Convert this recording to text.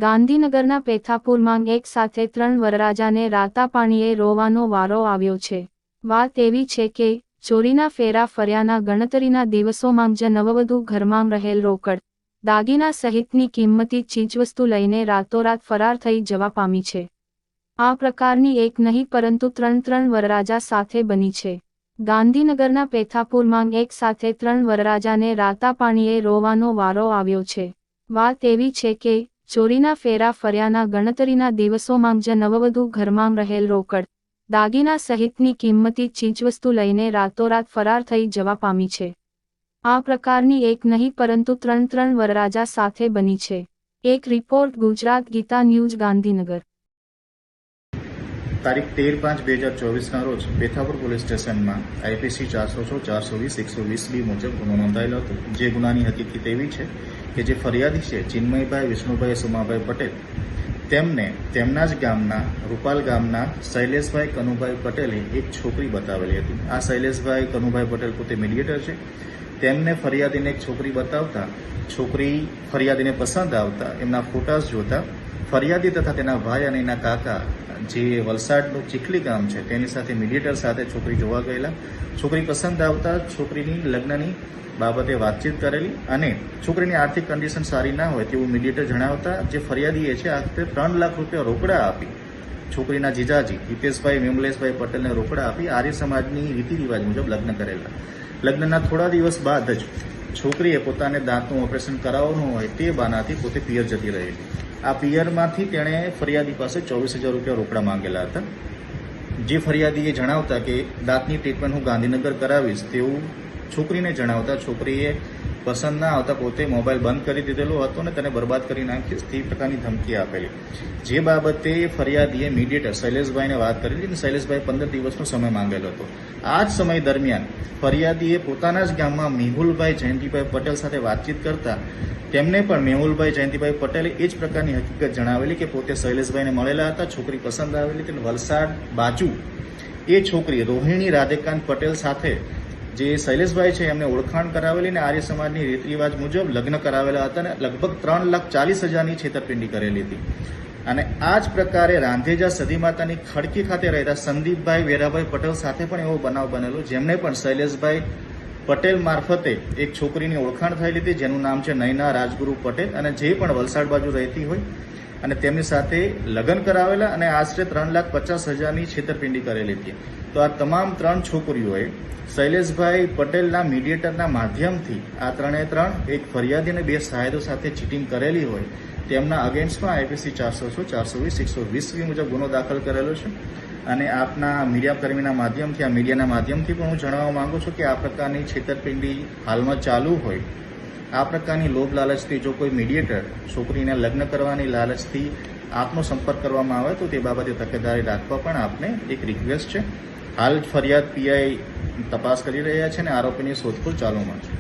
ગાંધીનગરના પેથાપુરમાં એક સાથે 3 વરરાજાને રાતા પાણીએ રોવાનો વારો આવ્યો છે। વાત એવી છે કે ચોરીના ફેરા ફર્યાના ગણતરીના દિવસોમાં જ નવવધુ ઘરમાં રહેલ રોકડ, દાગીના સહિતની કિંમતી ચીજવસ્તુ લઈને રાતોરાત ફરાર થઈ જવા પામી છે। આ પ્રકારની એક નહીં પરંતુ 3 વરરાજા સાથે બની છે। ગાંધીનગરના પેથાપુરમાં એક સાથે 3 વરરાજાને રાતા પાણીએ રોવાનો વારો આવ્યો છે। વાત એવી છે કે ચોરીના ફેરા ફર્યાના ગણતરીના દિવસોમાં જ નવવધુ ઘરમાં રહેલ રોકડ, દાગીના સહિતની કિંમતી ચીજવસ્તુ લઈને રાતોરાત ફરાર થઈ જવા પામી છે। આ પ્રકારની એક નહીં પરંતુ 3 વરરાજા સાથે બની છે। એક રિપોર્ટ ગુજરાત ગીતા ન્યૂઝ ગાંધીનગર। તારીખ 13/5/2024 રોજ પેથાપુર પોલીસ સ્ટેશનમાં આઈપીસી 406, 420, 120B મુજબ ગુનો નોંધાયેલો હતો। જે ગુનાની હકીકત એવી છે કે જે ફરિયાદી છે ચિન્મયભાઈ વિષ્ણુભાઈ સુમાભાઈ પટેલ, તેમને તેમના જ ગામના રૂપાલ ગામના શૈલેષભાઈ કનુભાઈ પટેલે એક છોકરી બતાવેલી હતી। આ શૈલેષભાઈ કનુભાઈ પટેલ પોતે મીડિયેટર છે। તેમને ફરિયાદીને એક છોકરી બતાવતા છોકરી ફરિયાદીને પસંદ આવતા એમના ફોટાસ જોતા ફરિયાદી તથા તેના ભાઈ અને એના કાકા જે વલસાડનું ચીખલી ગામ છે તેની સાથે મીડિયેટર સાથે છોકરી જોવા ગયેલા। છોકરી પસંદ આવતા છોકરીની લગ્નની બાબતે વાતચીત કરેલી અને છોકરીની આર્થિક કન્ડિશન સારી ના હોય તેવું મીડિયેટર જણાવતા જે ફરિયાદીએ છે આ વખતે 3 લાખ રૂપિયા રોકડા આપી છોકરીના જીજાજી હિતેશભાઈ વિમલેશભાઈ પટેલને રોકડા આપી આર્ય સમાજની રીતિ રિવાજ મુજબ લગ્ન કરેલા। લગ્નના થોડા દિવસ બાદ જ છોકરીએ પોતાને દાંતનું ઓપરેશન કરાવવાનું હોય તે બાનાથી પોતે પિયર જતી રહેલી। આ પિયરમાંથી તેણે ફરિયાદી પાસે 24,000 રૂપિયા રોકડા માંગેલા હતા। જે ફરિયાદીએ જણાવતા કે દાંતની ટ્રીટમેન્ટ હું ગાંધીનગર કરાવીશ તેવું છોકરીને જણાવતા છોકરીએ પસંદ ના આવતા પોતે મોબાઈલ બંધ કરી દીધેલો હતો અને તેને બરબાદ કરી નાખીશ તે પ્રકારની ધમકી આપેલી। જે બાબતે ફરિયાદીએ મીડિયેટર શૈલેષભાઈને વાત કરેલી અને શૈલેષભાઈ 15 દિવસનો સમય માંગેલો હતો। આ જ સમય દરમિયાન ફરિયાદીએ પોતાના જ ગામમાં મેહુલભાઈ જયંતિભાઈ પટેલ સાથે વાતચીત કરતા તેમને પણ મેહુલભાઈ જયંતિભાઈ પટેલે એ જ પ્રકારની હકીકત જણાવેલી કે પોતે શૈલેષભાઈને મળેલા હતા, છોકરી પસંદ આવેલી તેને વલસાડ બાજુ એ છોકરી રોહિણી રાધેકાંત પટેલ સાથે જે શૈલેષભાઈ છે એમને ઓળખાણ કરાવેલી અને આર્ય સમાજની રીત રિવાજ મુજબ લગ્ન કરાવેલા હતા અને લગભગ 3,40,000ની છેતરપિંડી કરેલી હતી। અને આ જ પ્રકારે રાંધેજા સદી માતાની ખડકી ખાતે રહેતા સંદીપભાઈ વેરાભાઈ પટેલ સાથે પણ એવો બનાવ બનેલો જેમને પણ શૈલેષભાઈ પટેલ મારફતે એક છોકરીની ઓળખાણ થયેલી હતી જેનું નામ છે નયના રાજગુરુ પટેલ અને જે પણ વલસાડ બાજુ રહેતી હોય અને તેમની સાથે લગ્ન કરાવેલા અને આશરે 3,50,000ની છેતરપિંડી કરેલી હતી। તો આ તમામ 3 છોકરીઓએ શૈલેષભાઈ પટેલના મીડિયેટરના માધ્યમથી આ 3 એક ફરિયાદી અને 2 સહાયકો સાથે ચીટિંગ કરેલી હોય તેમના અગેન્સ્ટમાં આઈપીસી 406, 420, 120B મુજબ ગુનો દાખલ કરેલો છે। અને આપના મીડિયાકર્મીના માધ્યમથી આ મીડિયાના માધ્યમથી પણ હું જણાવવા માંગુ છું કે આ પ્રકારની છેતરપિંડી હાલમાં ચાલુ હોય આ પ્રકારની લોભ લાલચથી જો કોઈ મીડિયેટર છોકરીને લગ્ન કરવાની લાલચથી આપનો સંપર્ક કરવામાં આવે તો તે બાબતે તકેદારી રાખવા પણ આપને એક રિક્વેસ્ટ છે। હાલ ફરિયાદ પીઆઈ તપાસ કરી રહ્યા છે અને આરોપીની શોધખોળ ચાલુમાં છે।